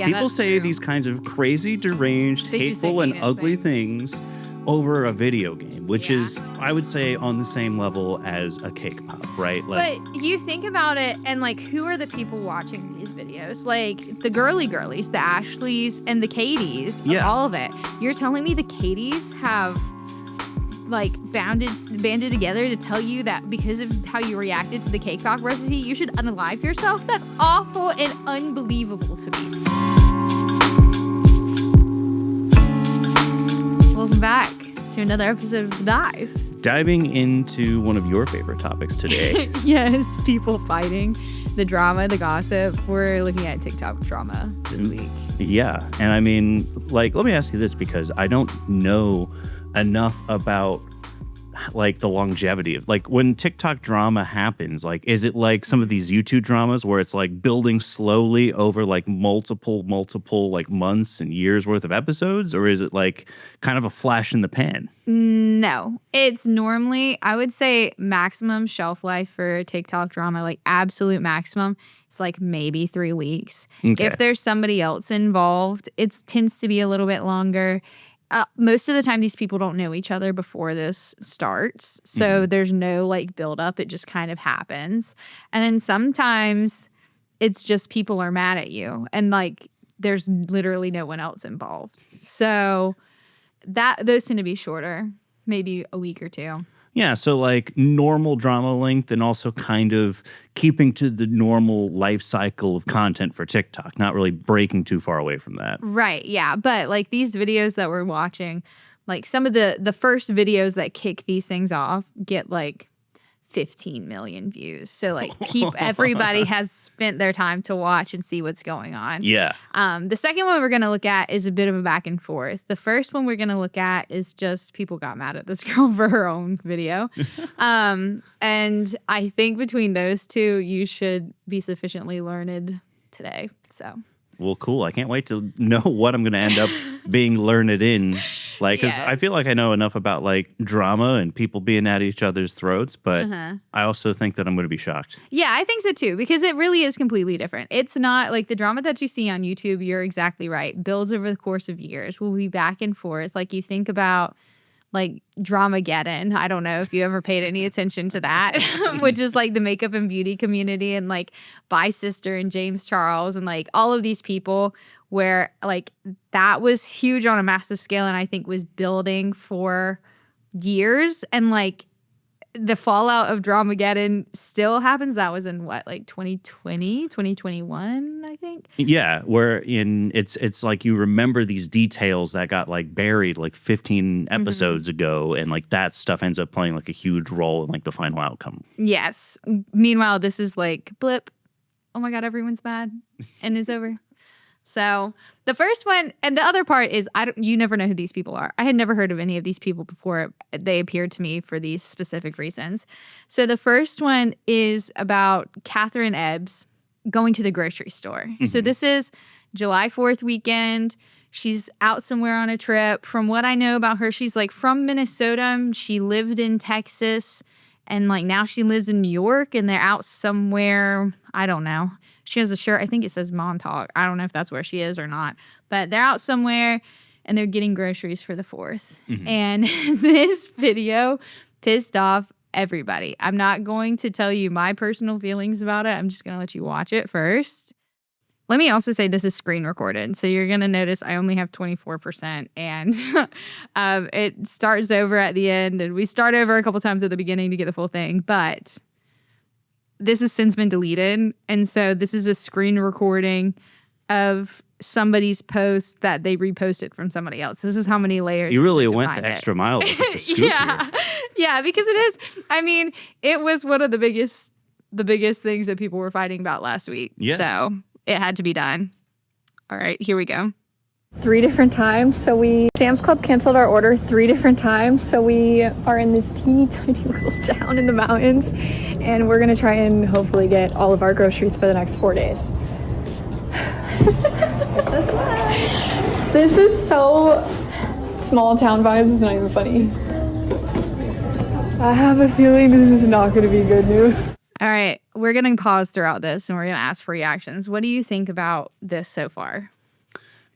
People say these kinds of crazy, deranged, hateful, and ugly things over a video game, which is, I would say, on the same level as a cake pop, right? Like, but you think about it, and like, who are the people watching these videos? Like the girlies, the Ashleys, and the Katies, all of it. You're telling me the Katies have like banded together to tell you that because of how you reacted to the cake pop recipe, you should unalive yourself? That's awful and unbelievable to me. Welcome back to another episode of The Dive. Diving into one of your favorite topics today. Yes, people fighting, the drama, the gossip. We're looking at TikTok drama this week. Yeah. And I mean, like, let me ask you this, because I don't know enough about like the longevity of like when TikTok drama happens. Like, is it like some of these YouTube dramas where it's like building slowly over like multiple like months and years worth of episodes, or is it like kind of a flash in the pan? No, it's normally, I would say, maximum shelf life for TikTok drama, like absolute maximum, it's like maybe 3 weeks. Okay. If there's somebody else involved, it tends to be a little bit longer. Most of the time, these people don't know each other before this starts. So there's no like build up. It just kind of happens. And then sometimes it's just people are mad at you and like there's literally no one else involved. So those tend to be shorter, maybe a week or two. Yeah, so like normal drama length and also kind of keeping to the normal life cycle of content for TikTok, not really breaking too far away from that. Right, yeah. But like these videos that we're watching, like some of the first videos that kick these things off get like 15 million views. So like everybody has spent their time to watch and see what's going on. Yeah. The second one we're going to look at is a bit of a back and forth. The first one we're going to look at is just people got mad at this girl for her own video. And I think between those two, you should be sufficiently learned today. So. Well, cool. I can't wait to know what I'm going to end up being learned in. Like, because I feel like I know enough about like drama and people being at each other's throats, but I also think that I'm going to be shocked. Yeah, I think so too, because it really is completely different. It's not like the drama that you see on YouTube. You're exactly right. Builds over the course of years. Will be back and forth. Like you think about like Dramageddon. I don't know if you ever paid any attention to that, which is like the makeup and beauty community, and like By Sister and James Charles and like all of these people where like that was huge on a massive scale and I think was building for years, and like the fallout of Dramageddon still happens. That was in what, like 2020, 2021, I think? Yeah, where it's like you remember these details that got like buried like 15 episodes ago, and like that stuff ends up playing like a huge role in like the final outcome. Yes. Meanwhile, this is like blip. Oh my God, everyone's mad and it's over. So the first one, and the other part is you never know who these people are. I had never heard of any of these people before they appeared to me for these specific reasons. So the first one is about Catherine Ebbs going to the grocery store. So this is July 4th weekend. She's out somewhere on a trip. From what I know about her, she's like from Minnesota. She lived in Texas. And like now she lives in New York, and they're out somewhere. I don't know. She has a shirt. I think it says Montauk. I don't know if that's where she is or not. But they're out somewhere and they're getting groceries for the 4th. And this video pissed off everybody. I'm not going to tell you my personal feelings about it. I'm just going to let you watch it first. Let me also say this is screen recorded. So you're going to notice I only have 24%. And it starts over at the end. And we start over a couple times at the beginning to get the full thing. But this has since been deleted. And so this is a screen recording of somebody's post that they reposted from somebody else. This is how many layers. You really went the extra mile with the scoop here. Yeah, because it is. I mean, it was one of the biggest things that people were fighting about last week. Yeah. So it had to be done. All right, here we go. 3 different times. So Sam's Club canceled our order 3 different times. So we are in this teeny tiny little town in the mountains, and we're gonna try and hopefully get all of our groceries for the next 4 days. This is so small town vibes. It's not even funny. I have a feeling this is not gonna be good news. All right, we're going to pause throughout this and we're going to ask for reactions. What do you think about this so far?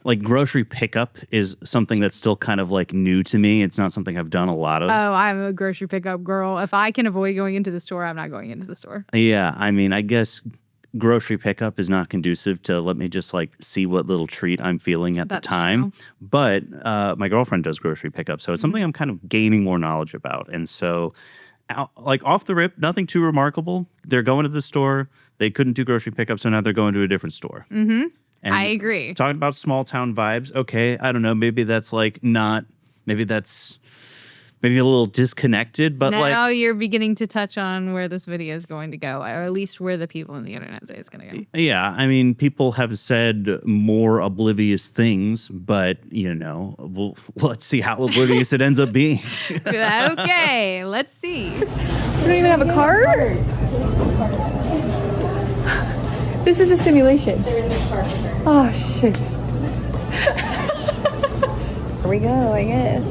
like grocery pickup is something that's still kind of like new to me. It's not something I've done a lot of. Oh, I'm a grocery pickup girl. If I can avoid going into the store, I'm not going into the store. Yeah, I mean, I guess grocery pickup is not conducive to let me just like see what little treat I'm feeling at That's the time. true. But my girlfriend does grocery pickup, so it's something I'm kind of gaining more knowledge about. And so, like off the rip, nothing too remarkable. They're going to the store. They couldn't do grocery pickup, so now they're going to a different store. Mm-hmm. And I agree. Talking about small town vibes. Okay, I don't know. Maybe that's like not. Maybe that's maybe a little disconnected. But Now like, you're beginning to touch on where this video is going to go, or at least where the people on the internet say it's going to go. yeah, I mean, people have said more oblivious things, but let's see how oblivious it ends up being. Okay, let's see. We don't even have a car? This is a simulation. Oh, shit. Here we go, I guess.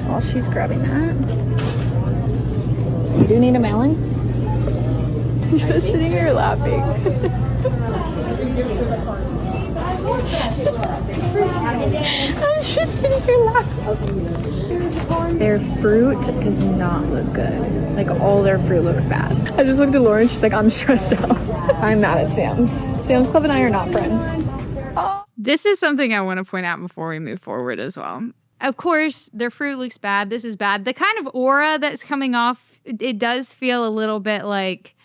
While she's grabbing that. You do need a melon? I'm just sitting here laughing. I'm just sitting here laughing. Their fruit does not look good. Like, all their fruit looks bad. I just looked at Lauren, she's like, I'm stressed out. I'm mad at Sam's. Sam's Club and I are not friends. Oh. This is something I want to point out before we move forward as well. Of course, their fruit looks bad. This is bad. The kind of aura that's coming off, it does feel a little bit like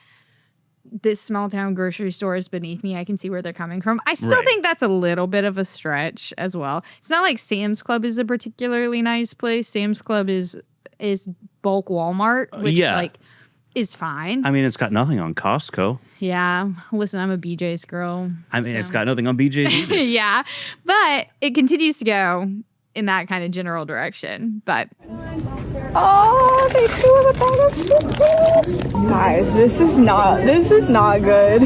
this small town grocery store is beneath me. I can see where they're coming from. I still Right. think that's a little bit of a stretch as well. It's not like Sam's Club is a particularly nice place. Sam's Club is bulk Walmart, which Yeah. like is fine. I mean, it's got nothing on Costco. Yeah. Listen, I'm a BJ's girl. I mean, it's so- got nothing on BJ's either. yeah. But it continues to go in that kind of general direction. But Oh, they do have a bag of suitcase. Guys, this is not good.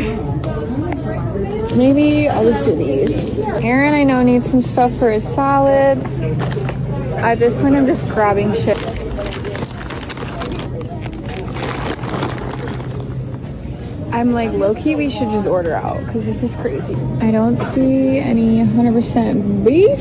Maybe I'll just do these. Aaron, I know, needs some stuff for his salads. At this point, I'm just grabbing shit. I'm like, low-key, we should just order out because this is crazy. I don't see any 100% beef.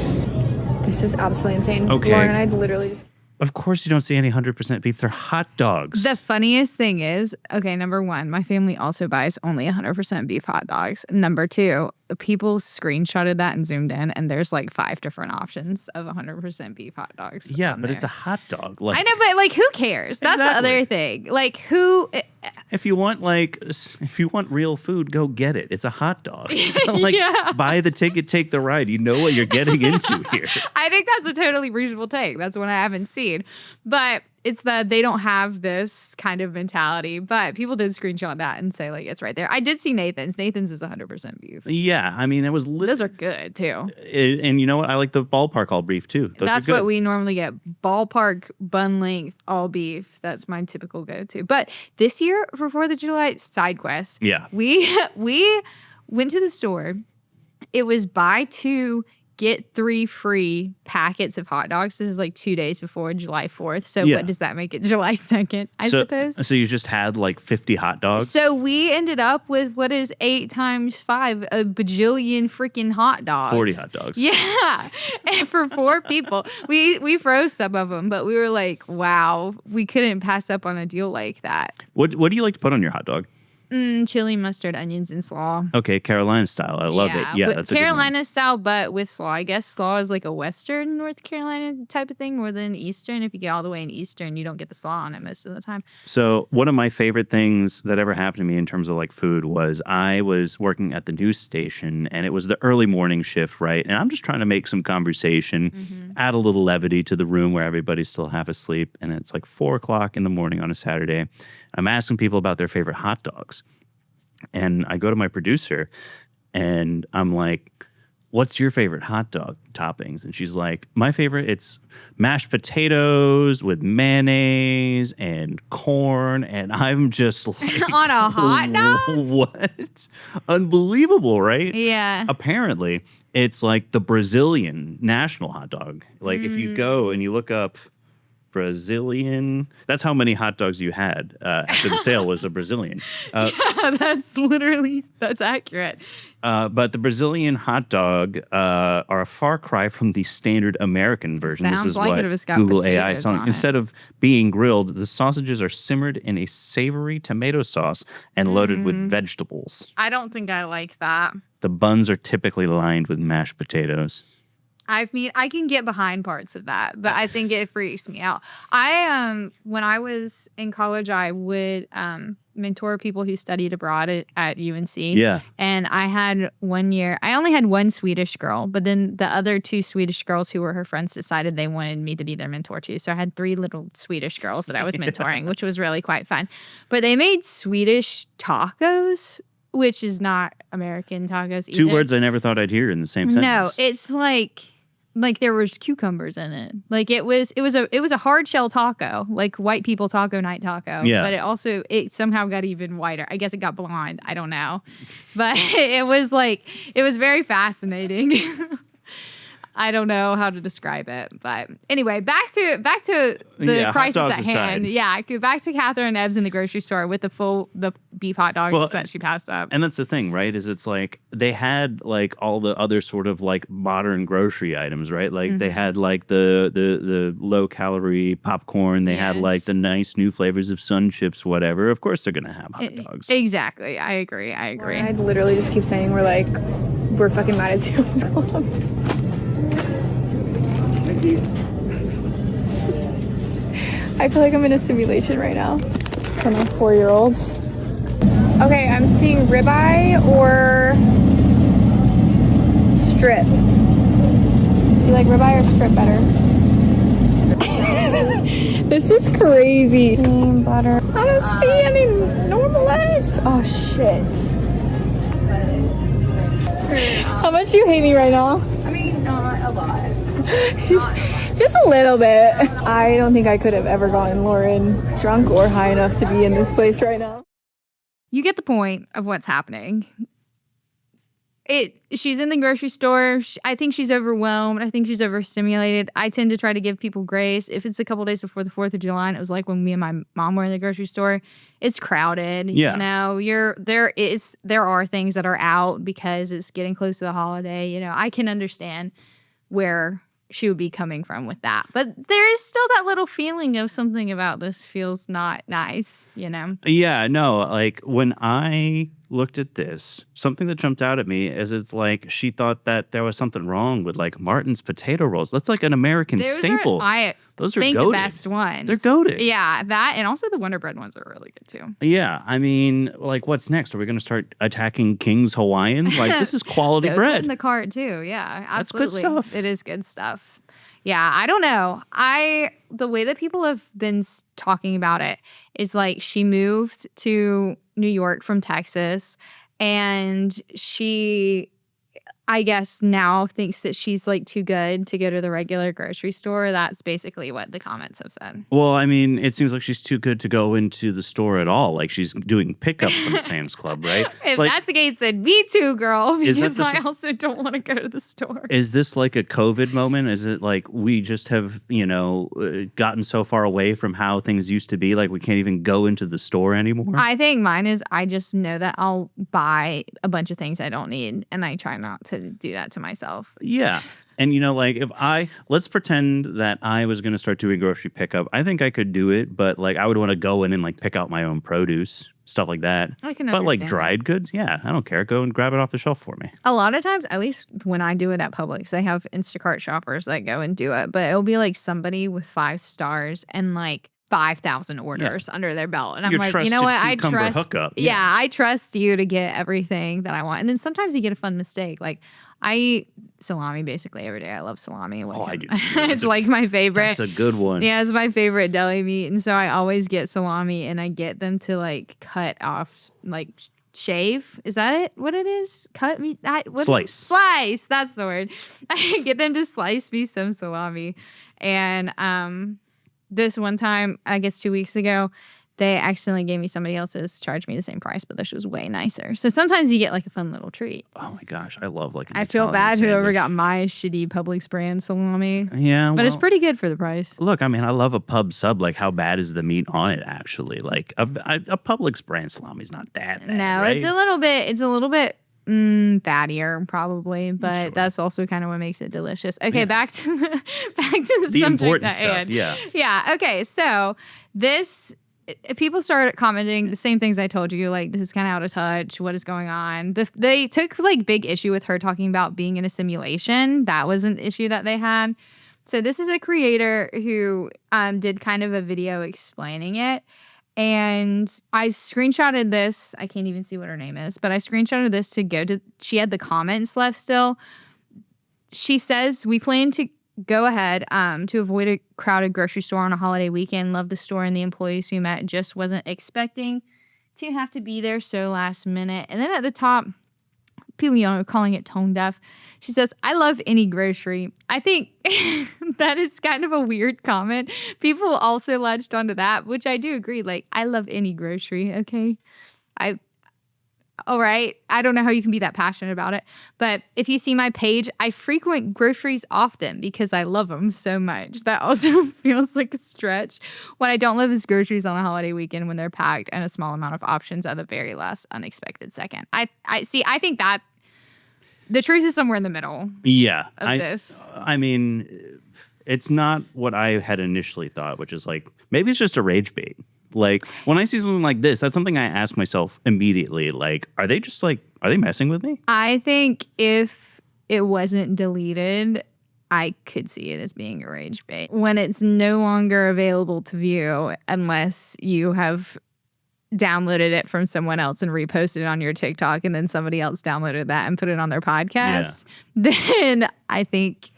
This is absolutely insane. Okay. Lauren and I literally just... Of course, you don't see any 100% beef. They're hot dogs. the funniest thing is, okay, number one, my family also buys only 100% beef hot dogs. Number two, people screenshotted that and zoomed in, and there's like 5 different options of 100% beef hot dogs. yeah, on but there. it's a hot dog. Like, I know, but like, who cares? That's Exactly. the other thing. Like, who? if you want real food, go get it. It's a hot dog. Like, Yeah. buy the ticket, take the ride. You know what you're getting into here. I think that's a totally reasonable take. That's one I haven't seen. But it's that they don't have this kind of mentality. But people did screenshot that and say, like, it's right there. I did see Nathan's. Nathan's is 100% beef. Yeah, I mean, it was Those are good, too. and you know what? I like the ballpark all beef too. Those That's are good. what we normally get. Ballpark, bun length, all beef. That's my typical go-to. But this year, for 4th of July, side quest. Yeah. We went to the store. It was buy 2, get 3 free packets of hot dogs. This is like 2 days before July 4th. So Yeah. what does that make it? July 2nd, I suppose. So you just had like 50 hot dogs? So we ended up with what is 8 times 5, a bajillion freaking hot dogs. 40 hot dogs. Yeah, and for 4 people, we froze some of them, but we were like, wow, we couldn't pass up on a deal like that. What do you like to put on your hot dog? Chili, mustard, onions, and slaw. Okay, Carolina style. I love it. Yeah, but that's a good one. Carolina style, but with slaw. I guess slaw is like a Western North Carolina type of thing more than Eastern. If you get all the way in Eastern, you don't get the slaw on it most of the time. So one of my favorite things that ever happened to me in terms of like food was I was working at the news station and it was the early morning shift, right? And I'm just trying to make some conversation, add a little levity to the room where everybody's still half asleep. And it's like 4 o'clock in the morning on a Saturday. I'm asking people about their favorite hot dogs. And I go to my producer and I'm like, what's your favorite hot dog toppings? And she's like, my favorite, it's mashed potatoes with mayonnaise and corn. And I'm just like, On a hot dog? what? Unbelievable, right? Yeah. Apparently, it's like the Brazilian national hot dog. Like if you go and you look up Brazilian. That's how many hot dogs you had after the sale was a Brazilian. Yeah, that's accurate. But the Brazilian hot dog are a far cry from the standard American version. This sounds is like what it if it's got Google AI potatoes is telling. on it. Instead of being grilled, the sausages are simmered in a savory tomato sauce and loaded with vegetables. I don't think I like that. The buns are typically lined with mashed potatoes. I mean, I can get behind parts of that, but I think it freaks me out. When I was in college, I would mentor people who studied abroad at UNC. Yeah. And I had one year, I only had one Swedish girl, but then the other two Swedish girls who were her friends decided they wanted me to be their mentor too. So I had 3 little Swedish girls that I was mentoring, which was really quite fun. But they made Swedish tacos, which is not American tacos either. 2 words I never thought I'd hear in the same sentence. No, it's like there was cucumbers in it. Like it was a hard shell taco, like white people taco night taco. Yeah. But it somehow got even whiter. I guess it got blonde. I don't know. But it was very fascinating. I don't know how to describe it, but anyway, back to the crisis at hand. Aside. Yeah, back to Catherine Ebbs in the grocery store with the beef hot dogs that she passed up. And that's the thing, right? Is it's like they had like all the other sort of like modern grocery items, right? Like they had like the low calorie popcorn. They had like the nice new flavors of Sun Chips, whatever. Of course, they're gonna have hot dogs. Exactly. I agree. I literally just keep saying we're fucking mad at Sam's Club. I feel like I'm in a simulation right now. For my 4-year-olds. Okay, I'm seeing ribeye or strip. You like ribeye or strip better? This is crazy. Cream butter. I don't see any normal eggs. Oh shit. How much do you hate me right now? I mean, not a lot. Just a little bit. I don't think I could have ever gotten Lauren drunk or high enough to be in this place right now. You get the point of what's happening. She's in the grocery store. I think she's overwhelmed. I think she's overstimulated. I tend to try to give people grace. If it's a couple days before the 4th of July, and it was like when me and my mom were in the grocery store, it's crowded. Yeah. You know, there are things that are out because it's getting close to the holiday. You know, I can understand where she would be coming from with that. But there is still that little feeling of something about this feels not nice, you know? Yeah, no, like when I looked at this, something that jumped out at me is it's like she thought that there was something wrong with like Martin's potato rolls. That's like an American staple. Those are think goated. the best ones. They're goated. Yeah, that and also the Wonder Bread ones are really good too. Yeah, I mean, like what's next? Are we going to start attacking King's Hawaiians? Like this is quality Those bread. are in the cart too. Yeah, absolutely. That's good stuff. It is good stuff. Yeah, I don't know. The way that people have been talking about it is like she moved to New York from Texas, and she, I guess, now thinks that she's like too good to go to the regular grocery store. That's basically what the comments have said. Well, I mean, it seems like she's too good to go into the store at all. Like she's doing pickup from Sam's Club, right? If like, that's the case, then me too, girl, Is that because I also don't want to go to the store. Is this like a COVID moment? Is it like we just have, gotten so far away from how things used to be? Like we can't even go into the store anymore? I think mine is I just know that I'll buy a bunch of things I don't need, and I try not to do that to myself. Yeah. And, let's pretend that I was going to start doing grocery pickup. I think I could do it, but like I would want to go in and like pick out my own produce, stuff like that. I can But like understand dried goods, yeah, I don't care. Go and grab it off the shelf for me. A lot of times, at least when I do it at Publix, they have Instacart shoppers that go and do it, but it'll be like somebody with 5 stars and like 5,000 orders under their belt. And I'm Your like, you know trusted what? I cucumber trust. hookup. Yeah, I trust you to get everything that I want. And then sometimes you get a fun mistake. Like I eat salami basically every day. I love salami. I do too. It's like my favorite. That's a good one. Yeah, it's my favorite deli meat. And so I always get salami and I get them to like cut off, like shave. Is that it? What it is? Cut meat? Slice. Slice. That's the word. I get them to slice me some salami. And this one time, I guess 2 weeks ago, they accidentally gave me somebody else's, charged me the same price, but this was way nicer. So sometimes you get like a fun little treat. Oh my gosh, I love like an I feel Italian bad whoever sandwich. got my shitty Publix brand salami. Yeah, But it's pretty good for the price. Look, I mean, I love a pub sub. Like, how bad is the meat on it? Actually, like a Publix brand salami is not that bad. No, right? it's a little bit fattier probably, but Sure. that's also kind of what makes it delicious. Okay, Yeah. back to the The subject important at stuff. hand. Yeah. Yeah. Okay. So people started commenting the same things I told you, like this is kind of out of touch. What is going on? They took like big issue with her talking about being in a simulation. That was an issue that they had. So this is a creator who did kind of a video explaining it. And I screenshotted this. I can't even see what her name is, but I screenshotted this to go to. She had the comments left still. She says, we plan to go ahead to avoid a crowded grocery store on a holiday weekend. Love the store and the employees we met. Just wasn't expecting to have to be there so last minute. And then at the top, people are calling it tone deaf. She says, I love any grocery. I think that is kind of a weird comment. People also latched onto that, which I do agree. Like, I love any grocery, okay? All right. I don't know how you can be that passionate about it. But if you see my page, I frequent groceries often because I love them so much. That also feels like a stretch. What I don't love is groceries on a holiday weekend when they're packed and a small amount of options at the very last unexpected second. I think that the truth is somewhere in the middle Yeah. of this. I mean, it's not what I had initially thought, which is like, maybe it's just a rage bait. Like, when I see something like this, that's something I ask myself immediately. Like, are they messing with me? I think if it wasn't deleted, I could see it as being a rage bait. When it's no longer available to view unless you have downloaded it from someone else and reposted it on your TikTok and then somebody else downloaded that and put it on their podcast, then I think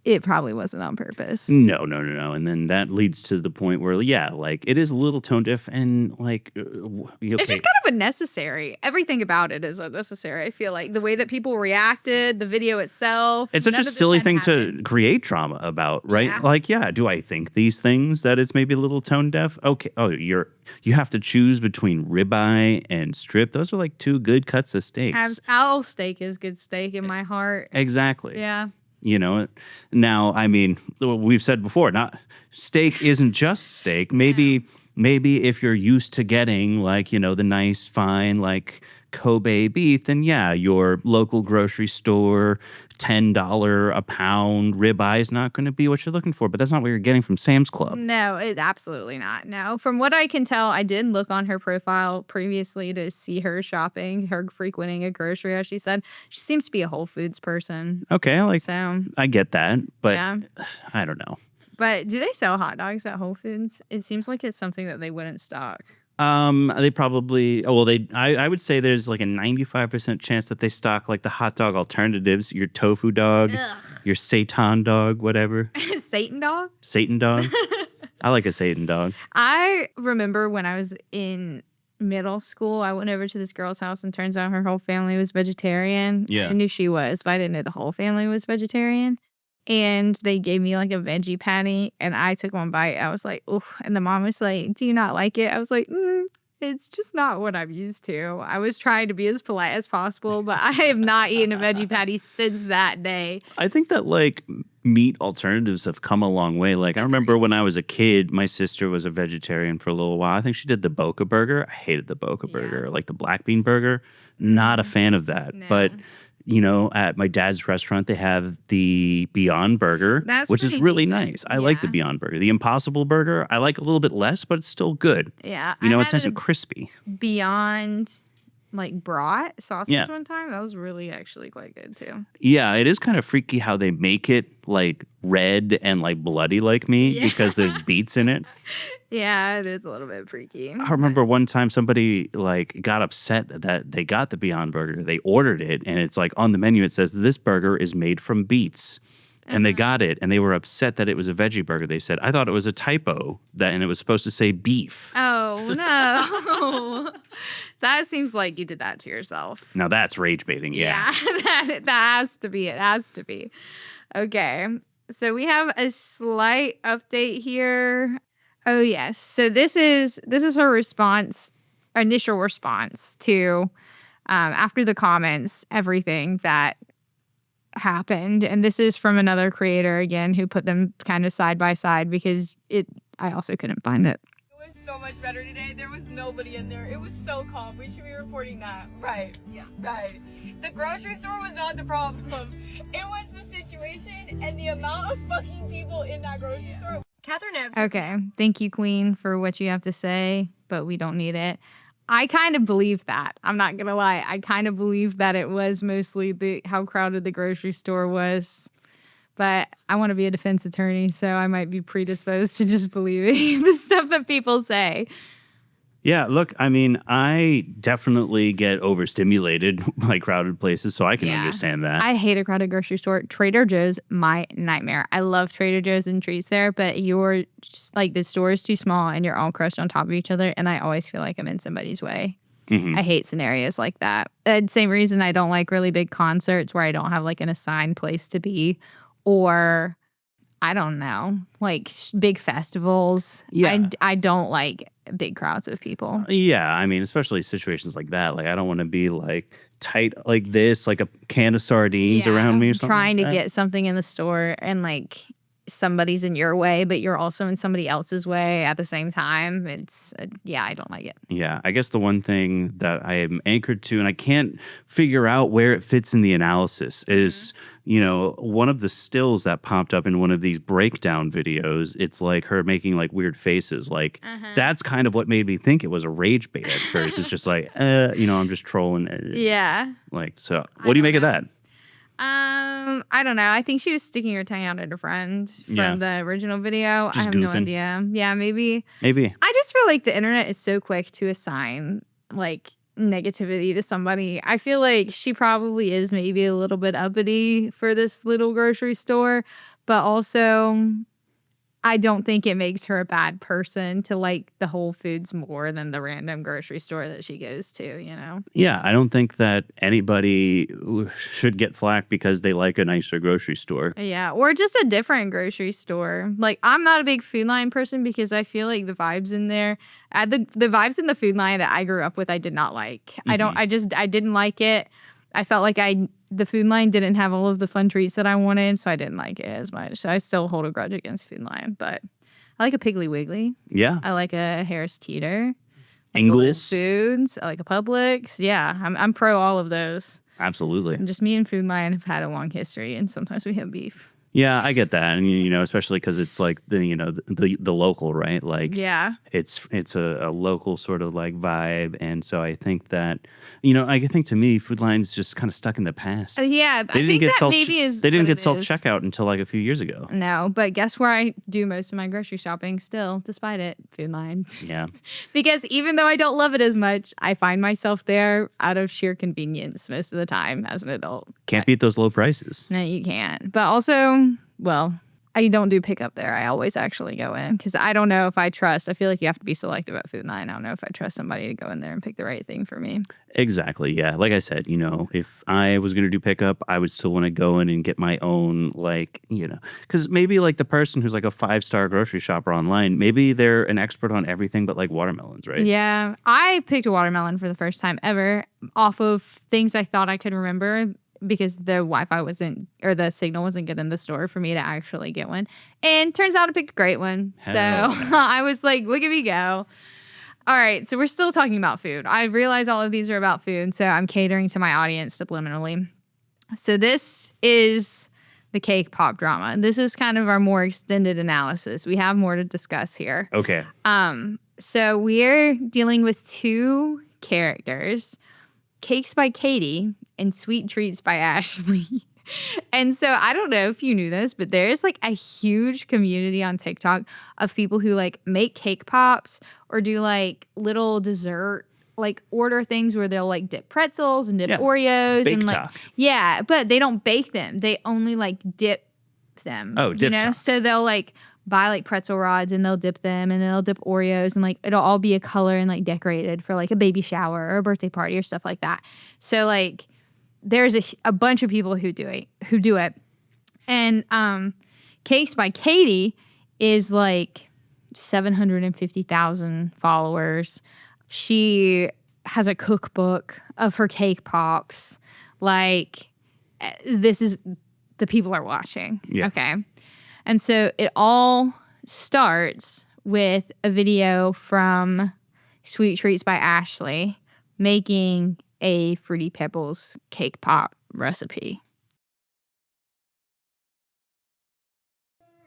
it probably wasn't on purpose. No. And then that leads to the point where, yeah, like, it is a little tone deaf and like, It's just kind of unnecessary. Everything about it is unnecessary. I feel like the way that people reacted, the video itself. It's such a silly thing to create drama about, right? Yeah. Like, yeah, do I think these things that it's maybe a little tone deaf? Okay. Oh, you have to choose between ribeye and strip. Those are like two good cuts of steaks. Owl steak is good steak in my heart. Exactly. Yeah. You know, now, I mean, we've said before, not steak isn't just steak. Maybe if you're used to getting like, you know, the nice, fine, like Kobe beef, then yeah, your local grocery store, $10 a pound ribeye is not going to be what you're looking for. But that's not what you're getting from Sam's Club. No, absolutely not. No. From what I can tell, I did look on her profile previously to see her shopping, her frequenting a grocery, as she said. She seems to be a Whole Foods person. Okay, So, I get that, but yeah. I don't know. But do they sell hot dogs at Whole Foods? It seems like it's something that they wouldn't stock. They probably, I would say there's like a 95% chance that they stock like the hot dog alternatives, your tofu dog, your seitan dog, whatever. Satan dog? Satan dog. I like a Satan dog. I remember when I was in middle school, I went over to this girl's house and turns out her whole family was vegetarian. Yeah. I knew she was, but I didn't know the whole family was vegetarian. And they gave me like a veggie patty and I took one bite. I was like, ooh. And the mom was like, do you not like it? I was like, it's just not what I'm used to. I was trying to be as polite as possible, but I have not eaten a veggie patty since that day. I think that like meat alternatives have come a long way. Like I remember when I was a kid, my sister was a vegetarian for a little while. I think she did the Boca burger. I hated the Boca burger, like the black bean burger. Not a fan of that. No. But you know, at my dad's restaurant, they have the Beyond Burger, which is pretty really decent. nice. I like the Beyond Burger. The Impossible Burger, I like a little bit less, but it's still good. Yeah. You know, I it's nice had and crispy. Beyond like brat sausage Yeah. one time. That was really actually quite good too. Yeah, it is kind of freaky how they make it like red and like bloody like meat because there's beets in it. Yeah, it is a little bit freaky. I remember one time somebody like got upset that they got the Beyond Burger. They ordered it and it's like on the menu it says this burger is made from beets. And they got it and they were upset that it was a veggie burger. They said, I thought it was a typo and it was supposed to say beef. Oh, no. That seems like you did that to yourself. Now that's rage baiting, yeah. that has to be. It has to be. Okay. So we have a slight update here. Oh yes. So this is her response, initial response to after the comments, everything that happened, and this is from another creator again who put them kind of side by side because I also couldn't find it. It was so much better today. There was nobody in there. It was so calm. We should be reporting that. Right. Yeah. Right. The grocery store was not the problem. It was the situation and the amount of fucking people in that grocery store. Catherine Epps. Okay. Thank you, Queen, for what you have to say, but we don't need it. I kind of believe that. I'm not gonna lie. I kind of believe that it was mostly how crowded the grocery store was. But I want to be a defense attorney, so I might be predisposed to just believing the stuff that people say. Yeah, look, I mean, I definitely get overstimulated by crowded places, so I can understand that. I hate a crowded grocery store. Trader Joe's, my nightmare. I love Trader Joe's and treats there, but the store is too small and you're all crushed on top of each other, and I always feel like I'm in somebody's way. Mhm. I hate scenarios like that. And same reason I don't like really big concerts where I don't have like an assigned place to be, or I don't know, like big festivals. Yeah. I don't like big crowds of people. Yeah, I mean, especially situations like that. Like, I don't want to be like tight like this, like a can of sardines around me or something. Trying like to that. get something in the store and like somebody's in your way, but you're also in somebody else's way at the same time. It's I don't like it. Yeah, I guess the one thing that I am anchored to, and I can't figure out where it fits in the analysis, is, one of the stills that popped up in one of these breakdown videos. It's like her making like weird faces. Like, that's kind of what made me think it was a rage bait at first. It's just like, I'm just trolling. Yeah. Like, so what do you make of that? I don't know. I think she was sticking her tongue out at a friend from the original video. Just I have no goofing. idea. Yeah, maybe. Maybe. I just feel like the internet is so quick to assign like negativity to somebody. I feel like she probably is maybe a little bit uppity for this little grocery store, but also I don't think it makes her a bad person to like the Whole Foods more than the random grocery store that she goes to, Yeah, I don't think that anybody should get flack because they like a nicer grocery store. Yeah, or just a different grocery store. Like, I'm not a big Food Lion person because I feel like the vibes in there, the vibes in the Food Lion that I grew up with, I did not like. I didn't like it. I felt like the Food Lion didn't have all of the fun treats that I wanted, so I didn't like it as much. So I still hold a grudge against Food Lion, but I like a Piggly Wiggly. Yeah. I like a Harris Teeter. Ingles. Foods. I like a Publix. Yeah, I'm pro all of those. Absolutely. And just me and Food Lion have had a long history, and sometimes we have beef. Yeah, I get that, and especially because it's like the local, right? Like, Yeah. it's a local sort of like vibe, and so I think that I think to me, Food Lion's just kind of stuck in the past. Yeah, I think that maybe is They didn't what get it self is. checkout until like a few years ago. No, but guess where I do most of my grocery shopping still, despite it? Food Lion. Yeah. Because even though I don't love it as much, I find myself there out of sheer convenience most of the time as an adult. Can't beat those low prices. No, you can't. But also, well, I don't do pickup there. I always actually go in because I don't know if I trust. I feel like you have to be selective at Food Lion. I don't know if I trust somebody to go in there and pick the right thing for me. Exactly. Yeah. Like I said, if I was going to do pickup, I would still want to go in and get my own, like, because maybe like the person who's like a 5-star grocery shopper online, maybe they're an expert on everything but like watermelons, right? Yeah. I picked a watermelon for the first time ever off of things I thought I could remember because the Wi-Fi wasn't, or the signal wasn't good in the store for me to actually get one. And turns out I picked a great one. Hell So yeah. I was like, look at me go. All right, so we're still talking about food. I realize all of these are about food, so I'm catering to my audience subliminally. So this is the cake pop drama. This is kind of our more extended analysis. We have more to discuss here. Okay. So we're dealing with two characters, Cakes by Katie and Sweet Treats by Ashley. And so I don't know if you knew this, but there's like a huge community on TikTok of people who like make cake pops or do like little dessert, like order things where they'll like dip pretzels and dip Oreos Bake and like talk. yeah, but they don't bake them. They only like dip them. Oh, dip talk. So they'll like buy like pretzel rods and they'll dip them and they'll dip Oreos and like it'll all be a color and like decorated for like a baby shower or a birthday party or stuff like that. So like there's a bunch of people who do it. And Cakes by Katie is like 750,000 followers. She has a cookbook of her cake pops. Like, this is, the people are watching. Yeah. Okay. And so it all starts with a video from Sweet Treats by Ashley making a Fruity Pebbles cake pop recipe.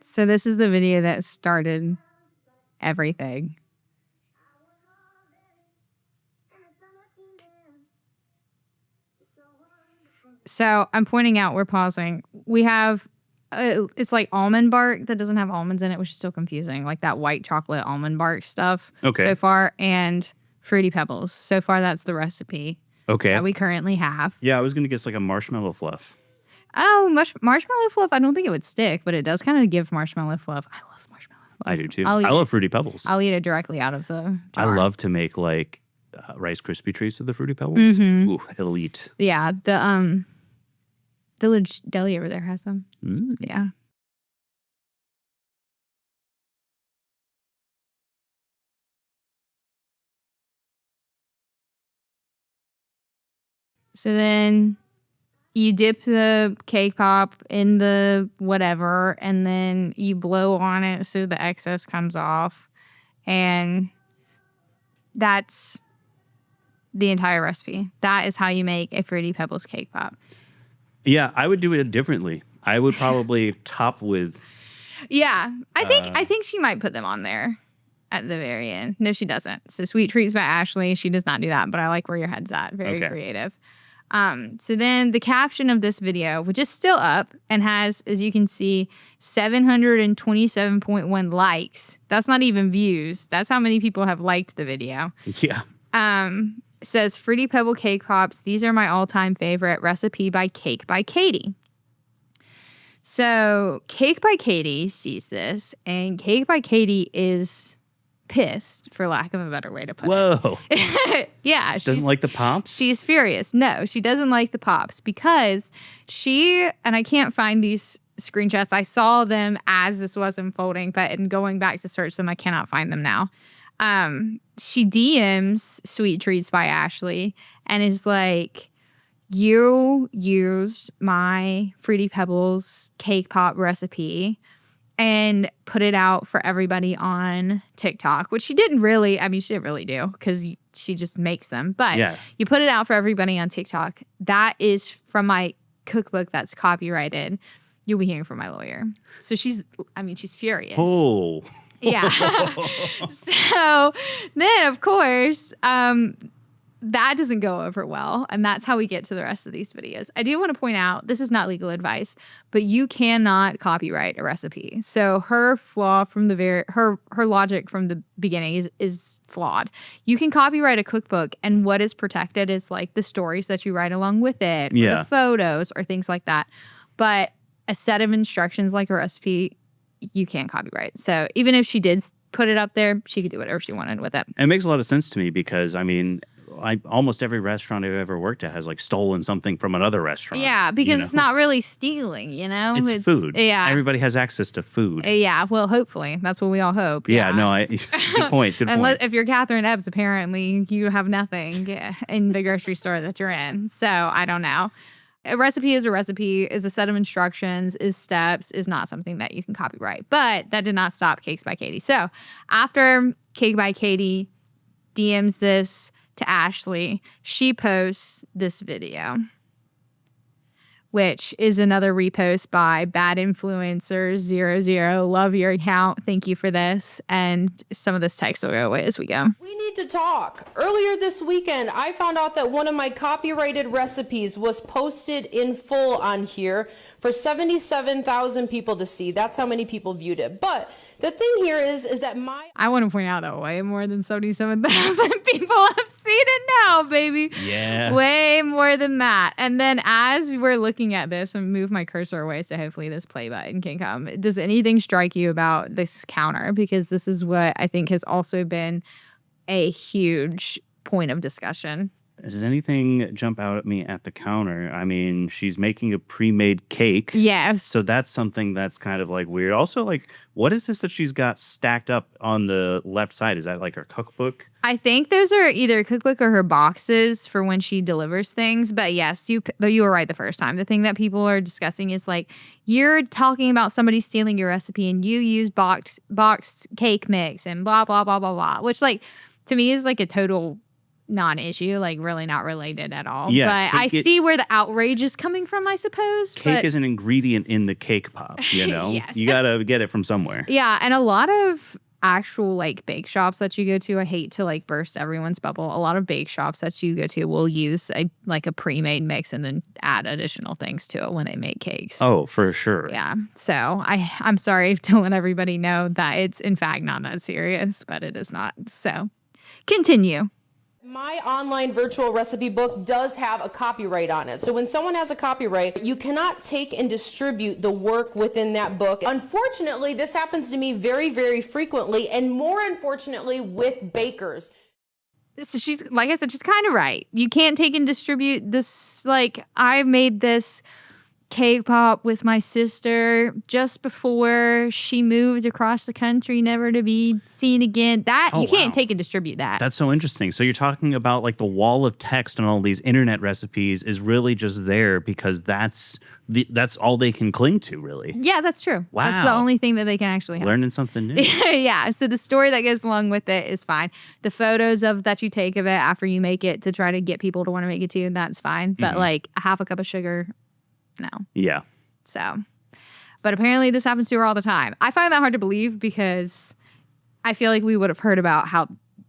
So this is the video that started everything. So I'm pointing out, we're pausing. We have, it's like almond bark that doesn't have almonds in it, which is still confusing. Like that white chocolate almond bark stuff so far, and Fruity Pebbles. So far, that's the recipe that we currently have. Yeah, I was going to guess like a marshmallow fluff. Oh, marshmallow fluff. I don't think it would stick, but it does kind of give marshmallow fluff. I love marshmallow fluff. I do too. I love Fruity Pebbles. I'll eat it directly out of the jar. I love to make like Rice Krispie treats with the Fruity Pebbles. Ooh, elite. Yeah, the Village Deli over there has them. Yeah. So then you dip the cake pop in the whatever, and then you blow on it so the excess comes off. And that's the entire recipe. That is how you make a Fruity Pebbles cake pop. Yeah, I would do it differently. I would probably top with. Yeah, I think she might put them on there at the very end. No, she doesn't. So Sweet Treats by Ashley, she does not do that, but I like where your head's at. Very creative. So then the caption of this video, which is still up and has, as you can see, 727.1 likes. That's not even views. That's how many people have liked the video. Yeah. Says Fruity Pebble Cake Pops. These are my all-time favorite. Recipe by Cake by Katie. So Cake by Katie sees this, and Cake by Katie is pissed, for lack of a better way to put it. Yeah. Doesn't like the pops? She's furious. No, she doesn't like the pops because she, and I can't find these screenshots. I saw them as this was unfolding, but in going back to search them, I cannot find them now. She DMs Sweet Treats by Ashley and is like, you used my Fruity Pebbles cake pop recipe and put it out for everybody on TikTok, which she didn't really, she didn't really do because she just makes them. But you put it out for everybody on TikTok. That is from cookbook that's copyrighted. You'll be hearing from my lawyer. So she's furious. Oh. Yeah. So then, of course, that doesn't go over well. And that's how we get to the rest of these videos. I do want to point out, this is not legal advice, but you cannot copyright a recipe. So her flaw from the her logic from the beginning is flawed. You can copyright a cookbook, and what is protected is like the stories that you write along with it, or the photos or things like that. But a set of instructions like a recipe, you can't copyright. So even if she did put it up there, she could do whatever she wanted with it. It makes a lot of sense to me because, almost every restaurant I've ever worked at has like stolen something from another restaurant. Yeah, because it's not really stealing, It's food. Yeah. Everybody has access to food. Yeah, well, hopefully. That's what we all hope. Yeah, no, good point. Unless if you're Catherine Ebbs, apparently you have nothing in the grocery store that you're in. So I don't know. A recipe is a recipe, is a set of instructions, is steps, is not something that you can copyright. But that did not stop Cakes by Katie. So after Cake by Katie DMs this to Ashley, she posts this video, which is another repost by Bad Influencers 00. Love your account. Thank you for this. And some of this text will go away as we go. We need to talk. Earlier this weekend, I found out that one of my copyrighted recipes was posted in full on here for 77,000 people to see. That's how many people viewed it. But the thing here is that I want to point out that way more than 77,000 people have seen it now, baby. Yeah. Way more than that. And then as we're looking at this, and move my cursor away so hopefully this play button can come. Does anything strike you about this counter? Because this is what I think has also been a huge point of discussion. Does anything jump out at me at the counter? I mean, she's making a pre-made cake. Yes. So that's something that's kind of like weird. Also, like, what is this that she's got stacked up on the left side? Is that like her cookbook? I think those are either a cookbook or her boxes for when she delivers things. But yes, you were right the first time. The thing that people are discussing is like, you're talking about somebody stealing your recipe and you use boxed cake mix and blah, blah, blah, blah, blah. Which, like, to me is like a total non-issue, like really not related at all. Yeah, but I see where the outrage is coming from, I suppose. Cake is an ingredient in the cake pop, you know? Yes. You gotta get it from somewhere. Yeah, and a lot of actual like bake shops that you go to, I hate to like burst everyone's bubble, a lot of bake shops that you go to will use a pre-made mix and then add additional things to it when they make cakes. Oh, for sure. Yeah. So I'm sorry to let everybody know that it's in fact not that serious, but it is not. So continue. My online virtual recipe book does have a copyright on it. So when someone has a copyright, you cannot take and distribute the work within that book. Unfortunately, this happens to me very, very frequently, and more unfortunately with bakers. So she's, like I said, she's kind of right. You can't take and distribute this. Like, I made this cake pop with my sister just before she moved across the country, never to be seen again. That you can't take and distribute that. That's so interesting. So you're talking about like the wall of text on all these internet recipes is really just there because that's all they can cling to, really. Yeah, that's true. Wow. That's the only thing that they can actually have. Learning something new. Yeah. So the story that goes along with it is fine. The photos that you take of it after you make it to try to get people to want to make it too, that's fine. But like a half a cup of sugar, no. Yeah. So, but apparently this happens to her all the time. I find that hard to believe because I feel like we would have heard about how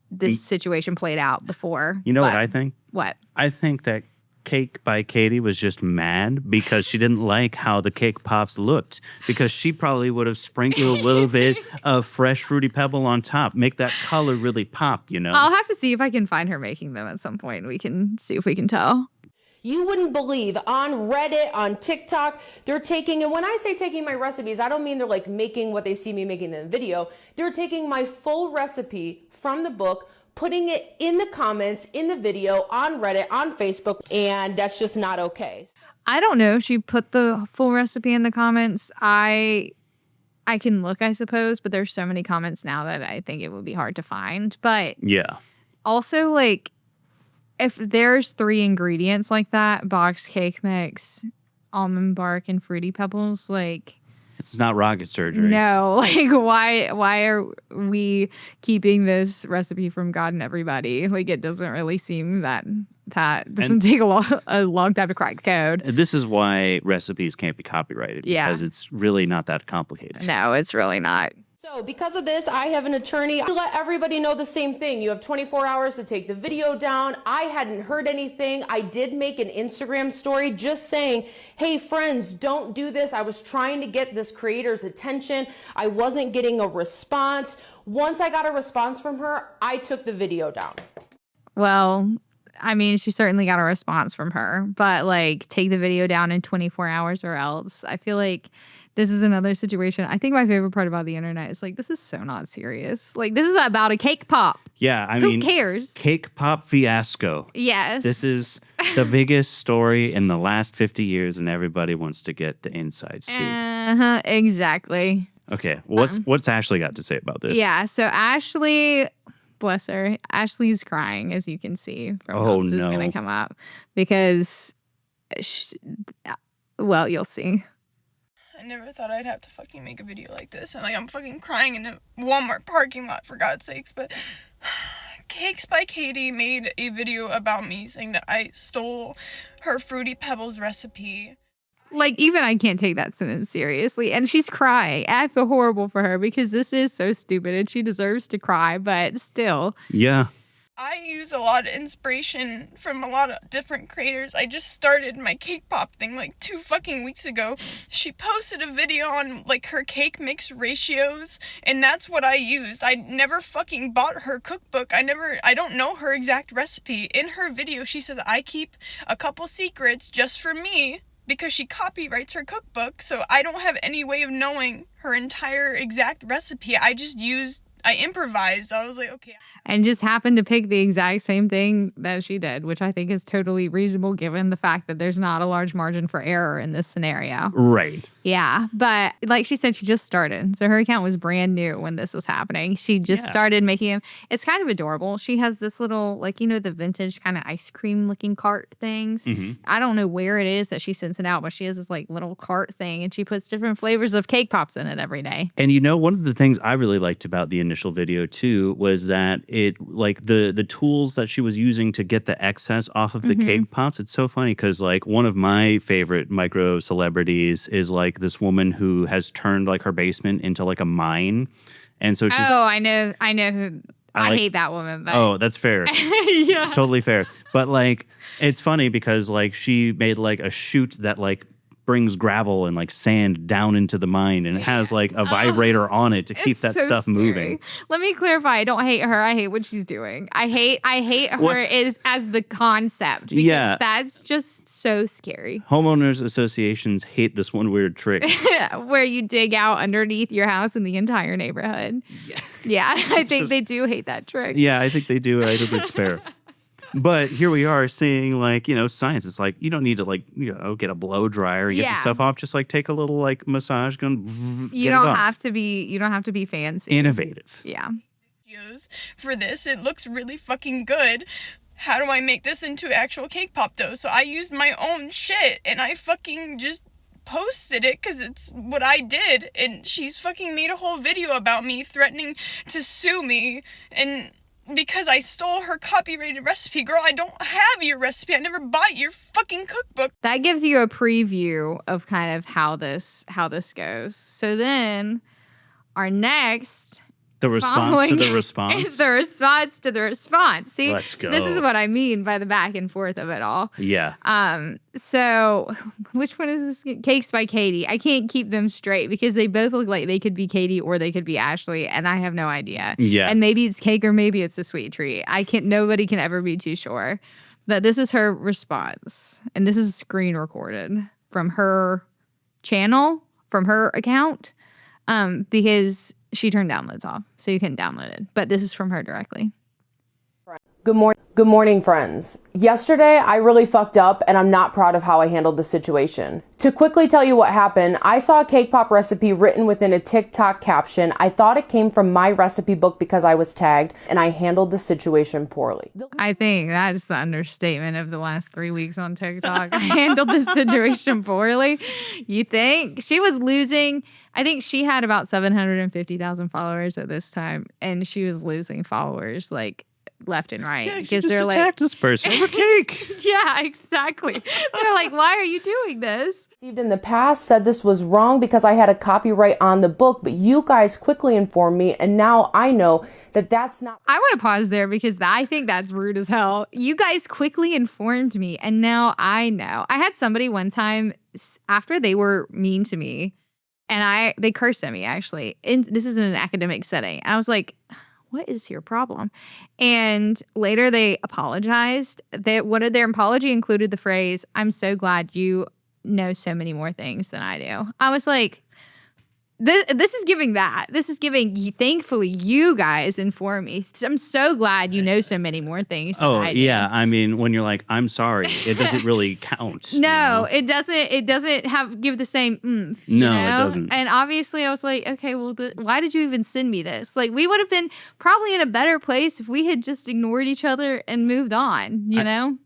this situation played out before. You know what I think? What? I think that Cake by Katie was just mad because she didn't like how the cake pops looked, because she probably would have sprinkled a little bit of fresh Fruity Pebble on top, make that color really pop, you know? I'll have to see if I can find her making them at some point. We can see if we can tell. You wouldn't believe on Reddit, on TikTok, they're taking, and when I say taking my recipes, I don't mean they're like making what they see me making in the video. They're taking my full recipe from the book, putting it in the comments, in the video, on Reddit, on Facebook, and that's just not okay. I don't know if she put the full recipe in the comments. I can look, I suppose, but there's so many comments now that I think it would be hard to find. But yeah. Also, like, if there's 3 ingredients like that, boxed cake mix, almond bark, and Fruity Pebbles, like... It's not rocket surgery. No, like, why are we keeping this recipe from God and everybody? Like, it doesn't really seem that doesn't take a long time to crack the code. This is why recipes can't be copyrighted. Yeah. Because it's really not that complicated. No, it's really not. So because of this, I have an attorney to let everybody know the same thing. You have 24 hours to take the video down. I hadn't heard anything. I did make an Instagram story just saying, hey friends, don't do this. I was trying to get this creator's attention. I wasn't getting a response. Once I got a response from her, I took the video down. Well, I mean, she certainly got a response from her, but like, take the video down in 24 hours or else. I feel like this is another situation. I think my favorite part about the internet is like, this is so not serious. Like, this is about a cake pop. Yeah, I who mean, cares? Cake pop fiasco. Yes. This is the biggest story in the last 50 years, and everybody wants to get the inside scoop. Exactly. Okay, what's Ashley got to say about this? Yeah, so Ashley, bless her, Ashley's crying, as you can see from how this is going to come up, because, well, you'll see. I never thought I'd have to fucking make a video like this, and like I'm fucking crying in a Walmart parking lot, for God's sakes. But Cakes by Katie made a video about me saying that I stole her Fruity Pebbles recipe. Like, even I can't take that sentence seriously. And she's crying. I feel horrible for her because this is so stupid and she deserves to cry, but still. Yeah. I use a lot of inspiration from a lot of different creators. I just started my cake pop thing like 2 fucking weeks ago. She posted a video on like her cake mix ratios, and that's what I used. I never fucking bought her cookbook. I don't know her exact recipe. In her video, she said I keep a couple secrets just for me because she copyrights her cookbook, so I don't have any way of knowing her entire exact recipe. I just used I improvised. I was like, okay. And just happened to pick the exact same thing that she did, which I think is totally reasonable given the fact that there's not a large margin for error in this scenario. Right. Yeah. But like she said, she just started. So her account was brand new when this was happening. She just started making him. It's kind of adorable. She has this little, like, you know, the vintage kind of ice cream looking cart things. I don't know where it is that she sends it out, but she has this like little cart thing and she puts different flavors of cake pops in it every day. And you know, one of the things I really liked about the initial video too was that it like the tools that she was using to get the excess off of the cake pops. It's so funny because like one of my favorite micro celebrities is like this woman who has turned like her basement into like a mine. And so she's I know who. I hate that woman. But. Oh, that's fair. Yeah. Totally fair. But like it's funny because like she made like a chute that like brings gravel and like sand down into the mine, and it has like a vibrator on it to keep that so stuff scary. moving. Let me clarify. I don't hate her. I hate what she's doing. I hate her as the concept. Because that's just so scary. Homeowners associations hate this one weird trick. Where you dig out underneath your house in the entire neighborhood. Yeah, I think they do hate that trick. Yeah, I think they do. I think it's fair. But here we are seeing like, you know, science. It's like you don't need to like, you know, get a blow dryer and get the stuff off. Just like take a little like massage gun. You don't have to be fancy. Innovative. Yeah. For this, it looks really fucking good. How do I make this into actual cake pop dough? So I used my own shit and I fucking just posted it because it's what I did. And she's fucking made a whole video about me threatening to sue me and because I stole her copyrighted recipe. Girl, I don't have your recipe. I never bought your fucking cookbook. That gives you a preview of kind of how this goes. So then our next the response to the response is the response to the response. See, let's go. This is what I mean by the back and forth of it all. Yeah. So which one is this? Cakes by Katie. I can't keep them straight because they both look like they could be Katie or they could be Ashley, and I have no idea. Yeah. And maybe it's cake or maybe it's a sweet treat. Nobody can ever be too sure. But this is her response, and this is screen recorded from her channel, from her account, because she turned downloads off, so you couldn't download it. But this is from her directly. Good morning, friends. Yesterday, I really fucked up and I'm not proud of how I handled the situation. To quickly tell you what happened, I saw a cake pop recipe written within a TikTok caption. I thought it came from my recipe book because I was tagged, and I handled the situation poorly. I think that's the understatement of the last 3 weeks on TikTok. I handled this situation poorly. You think? She was losing. I think she had about 750,000 followers at this time, and she was losing followers like left and right because they're attacked this person over cake. Yeah, exactly. They're like, why are you doing this? In the past said this was wrong because I had a copyright on the book, but you guys quickly informed me, and now I know that that's not. I want to pause there because I think that's rude as hell. You guys quickly informed me, and now I know. I had somebody one time after they were mean to me, and they cursed at me actually. And this is in an academic setting. I was like, what is your problem? And later they apologized. One of their apology included the phrase, I'm so glad you know so many more things than I do. I was like, this is giving that. This is giving, thankfully, you guys inform me. I'm so glad you know so many more things than I do. Yeah. I mean, when you're like, I'm sorry, it doesn't really count. No, it doesn't. It doesn't give the same oomph. No, it doesn't. And obviously, I was like, okay, well, why did you even send me this? Like, we would have been probably in a better place if we had just ignored each other and moved on, you know?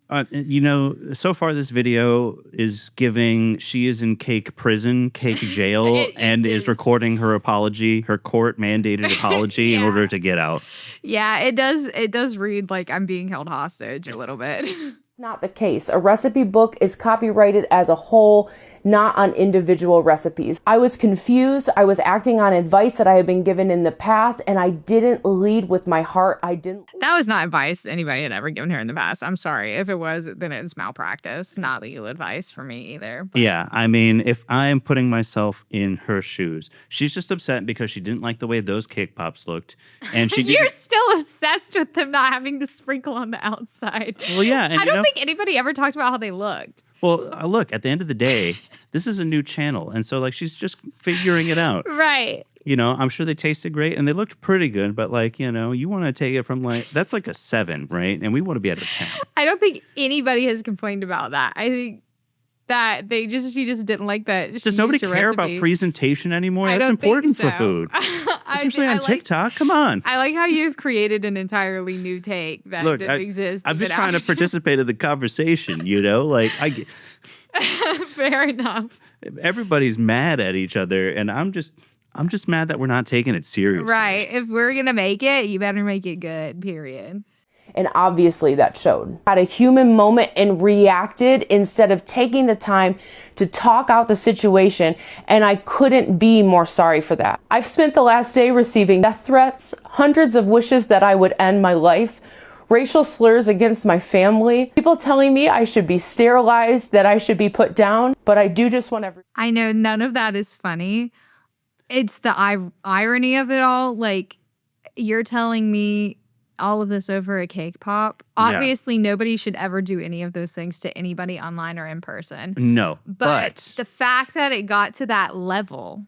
So far this video is giving she is in cake prison, cake jail, and is recording her apology, her court mandated apology in order to get out. Yeah, it does read like I'm being held hostage a little bit. It's not the case. A recipe book is copyrighted as a whole, not on individual recipes. I was confused. I was acting on advice that I had been given in the past, and I didn't lead with my heart. That was not advice anybody had ever given her in the past. I'm sorry. If it was, then it's malpractice, not legal advice for me either. But. Yeah, I mean, if I'm putting myself in her shoes, she's just upset because she didn't like the way those cake pops looked. And You're still obsessed with them not having the sprinkle on the outside. Well, yeah. And I don't think anybody ever talked about how they looked. Well, look, at the end of the day, this is a new channel. And so, like, she's just figuring it out. Right. You know, I'm sure they tasted great and they looked pretty good, but like, you know, you want to take it from like, that's like a 7, right? And we want to be at a 10. I don't think anybody has complained about that. I think that she just didn't like that. Does nobody care about presentation anymore? That's important for food. Especially on TikTok. Come on. I like how you've created an entirely new take that didn't exist. I'm just trying to participate in the conversation, you know? Like, I get. Fair enough. Everybody's mad at each other, and I'm just mad that we're not taking it seriously. Right. If we're going to make it, you better make it good, period. And obviously that showed. Had a human moment and reacted instead of taking the time to talk out the situation, and I couldn't be more sorry for that. I've spent the last day receiving death threats, hundreds of wishes that I would end my life, racial slurs against my family, people telling me I should be sterilized, that I should be put down, but I do just want every— I know none of that is funny. It's the irony of it all. Like, you're telling me all of this over a cake pop. Obviously, nobody should ever do any of those things to anybody online or in person. No. But the fact that it got to that level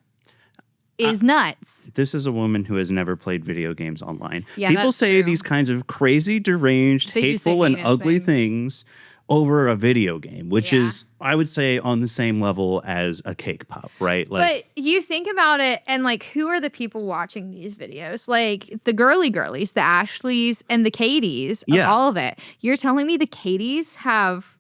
is nuts. This is a woman who has never played video games online. Yeah, People that's say true. these kinds of crazy, deranged, They do say hateful, and heinous ugly things. things over a video game, which Yeah. is, I would say, on the same level as a cake pop, right? Like, But you think about it, and like, who are the people watching these videos? Like the girlies, the Ashleys, and the Katies, of all of it. You're telling me the Katies have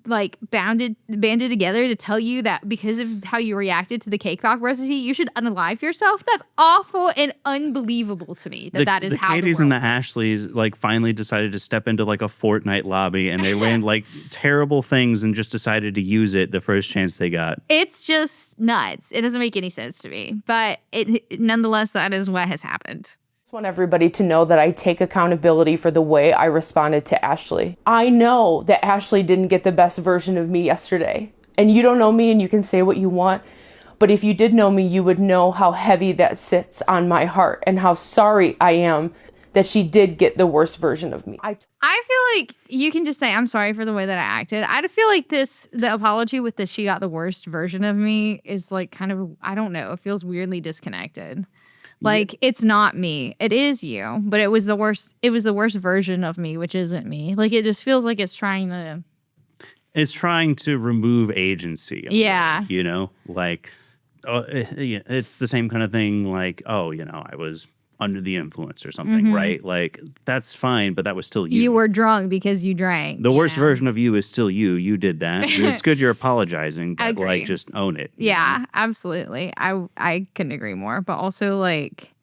like banded together to tell you that because of how you reacted to the cake pop recipe, you should unalive yourself? That's awful and unbelievable to me that is the how Katies the and the world Ashleys like finally decided to step into like a Fortnite lobby, and they learned like terrible things and just decided to use it the first chance they got. It's just nuts. It doesn't make any sense to me. But nonetheless, that is what has happened. I want everybody to know that I take accountability for the way I responded to Ashley. I know that Ashley didn't get the best version of me yesterday. And you don't know me and you can say what you want. But if you did know me, you would know how heavy that sits on my heart and how sorry I am that she did get the worst version of me. I feel like you can just say, I'm sorry for the way that I acted. I feel like the apology with the she got the worst version of me is like kind of, I don't know, it feels weirdly disconnected. Like, it's not me. It is you, but it was the worst version of me, which isn't me. Like, it just feels like it's trying to remove agency. Yeah. You know, like, it's the same kind of thing. Like, oh, you know, I was under the influence or something, right? Like, that's fine, but that was still you. You were drunk because you drank. The worst version of you is still you. You did that. It's good you're apologizing, but like, just own it. Yeah, absolutely. I couldn't agree more. But also, like,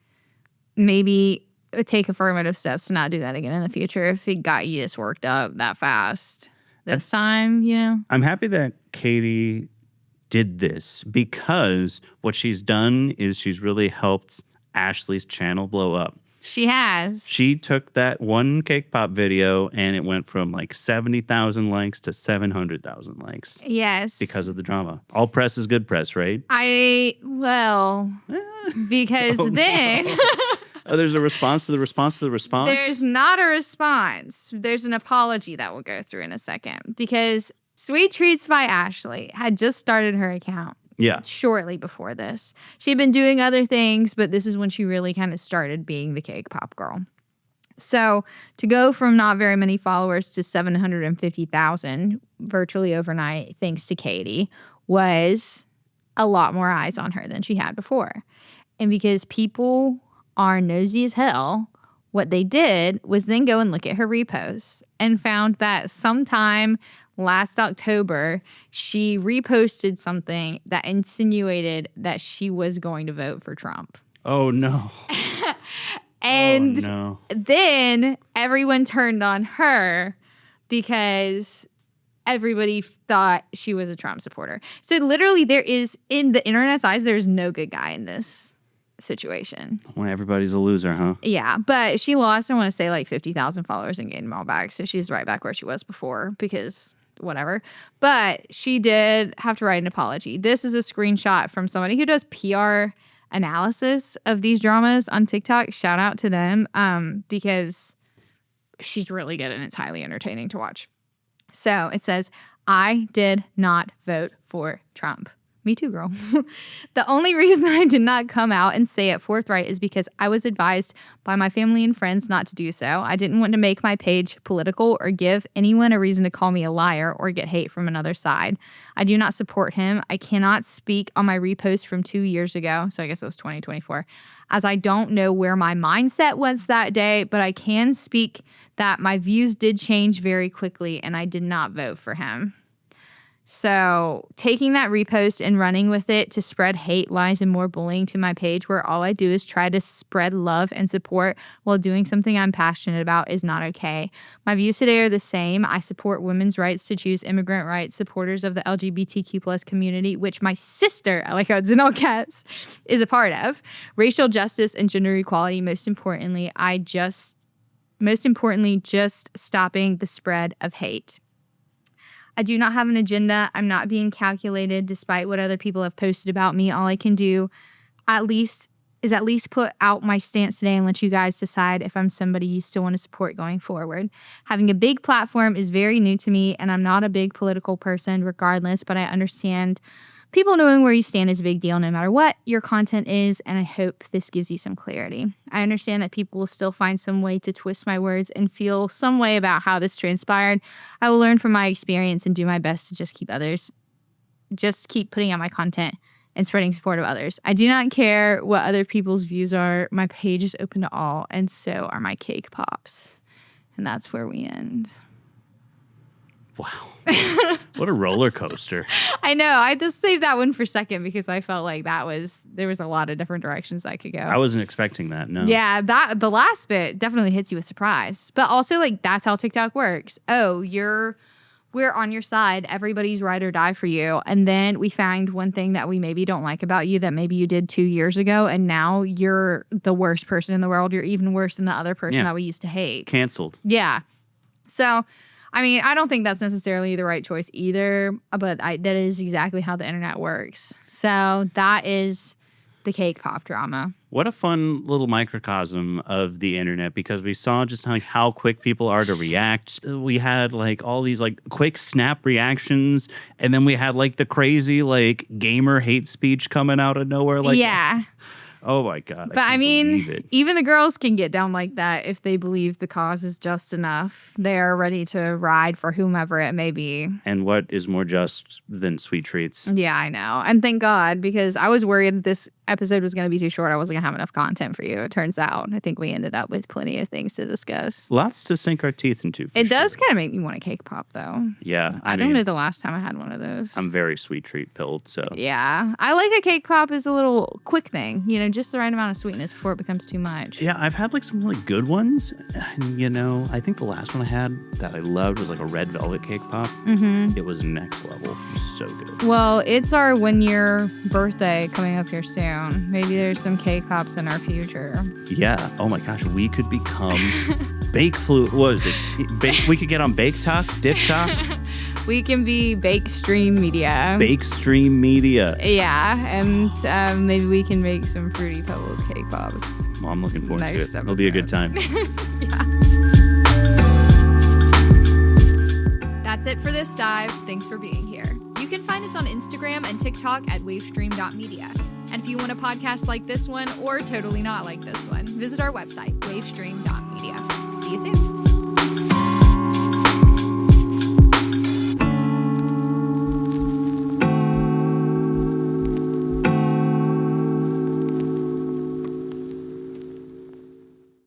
maybe take affirmative steps to not do that again in the future if it got you this worked up that fast this time, you know? I'm happy that Katie did this because what she's done is she's really helped Ashley's channel blow up. She has. She took that one cake pop video and it went from like 70,000 likes to 700,000 likes. Yes. Because of the drama. All press is good press, right? Because then... Oh, there's a response to the response to the response? There's not a response. There's an apology that we'll go through in a second. Because Sweet Treats by Ashley had just started her account. Yeah. Shortly before this. She'd been doing other things, but this is when she really kind of started being the cake pop girl. So to go from not very many followers to 750,000 virtually overnight, thanks to Katie, was a lot more eyes on her than she had before. And because people are nosy as hell, what they did was then go and look at her reposts and found that sometime last October, she reposted something that insinuated that she was going to vote for Trump. Oh, no. And then everyone turned on her because everybody thought she was a Trump supporter. So literally there is, in the internet's eyes, there's no good guy in this situation. Well, everybody's a loser, huh? Yeah, but she lost, I want to say, like 50,000 followers and gained them all back. So she's right back where she was before because whatever. But she did have to write an apology. This is a screenshot from somebody who does PR analysis of these dramas on TikTok. Shout out to them because she's really good and it's highly entertaining to watch. So it says, I did not vote for Trump. Me too, girl. The only reason I did not come out and say it forthright is because I was advised by my family and friends not to do so. I didn't want to make my page political or give anyone a reason to call me a liar or get hate from another side. I do not support him. I cannot speak on my repost from 2 years ago, so I guess it was 2024, as I don't know where my mindset was that day, but I can speak that my views did change very quickly and I did not vote for him. So taking that repost and running with it to spread hate, lies, and more bullying to my page where all I do is try to spread love and support while doing something I'm passionate about is not okay. My views today are the same. I support women's rights to choose, immigrant rights, supporters of the LGBTQ plus community, which my sister, I like how it's in all caps, is a part of, racial justice and gender equality. Most importantly, just stopping the spread of hate. I do not have an agenda. I'm not being calculated despite what other people have posted about me. All I can do at least put out my stance today and let you guys decide if I'm somebody you still want to support going forward. Having a big platform is very new to me, and I'm not a big political person regardless, but I understand people knowing where you stand is a big deal no matter what your content is, and I hope this gives you some clarity. I understand that people will still find some way to twist my words and feel some way about how this transpired. I will learn from my experience and do my best to just keep putting out my content and spreading support of others. I do not care what other people's views are. My page is open to all, and so are my cake pops. And that's where we end. Wow. What a roller coaster. I know. I just saved that one for second because I felt like there was a lot of different directions that could go. I wasn't expecting that, no. Yeah, the last bit definitely hits you with surprise. But also, like, that's how TikTok works. Oh, we're on your side. Everybody's ride or die for you. And then we find one thing that we maybe don't like about you that maybe you did 2 years ago, and now you're the worst person in the world. You're even worse than the other person that we used to hate. Canceled. Yeah. So, I mean, I don't think that's necessarily the right choice either, but that is exactly how the internet works. So that is the cake pop drama. What a fun little microcosm of the internet, because we saw just how quick people are to react. We had like all these like quick snap reactions, and then we had like the crazy like gamer hate speech coming out of nowhere. Like, yeah. Oh my God. But I mean, even the girls can get down like that if they believe the cause is just enough. They're ready to ride for whomever it may be. And what is more just than sweet treats? Yeah, I know. And thank God, because I was worried this episode was going to be too short. I wasn't going to have enough content for you. It turns out, I think we ended up with plenty of things to discuss. Lots to sink our teeth into. It does kind of make me want a cake pop, though. Yeah. I don't know the last time I had one of those. I'm very sweet treat pilled, so. Yeah. I like a cake pop as a little quick thing, just the right amount of sweetness before it becomes too much. Yeah, I've had like some really good ones. And, I think the last one I had that I loved was like a red velvet cake pop. Mm-hmm. It was next level. It was so good. Well, it's our 1-year birthday coming up here soon. Maybe there's some cake pops in our future. Yeah. Oh my gosh, we could become Bake Flu. What is it? We could get on Bake Talk, Dip Talk. We can be Wavestream Media. Wavestream Media. Yeah, and maybe we can make some Fruity Pebbles cake pops. Well, I'm looking forward to it. Episode. It'll be a good time. Yeah. That's it for this dive. Thanks for being here. You can find us on Instagram and TikTok at wavestream.media. And if you want a podcast like this one or totally not like this one, visit our website, wavestream.media. See you soon.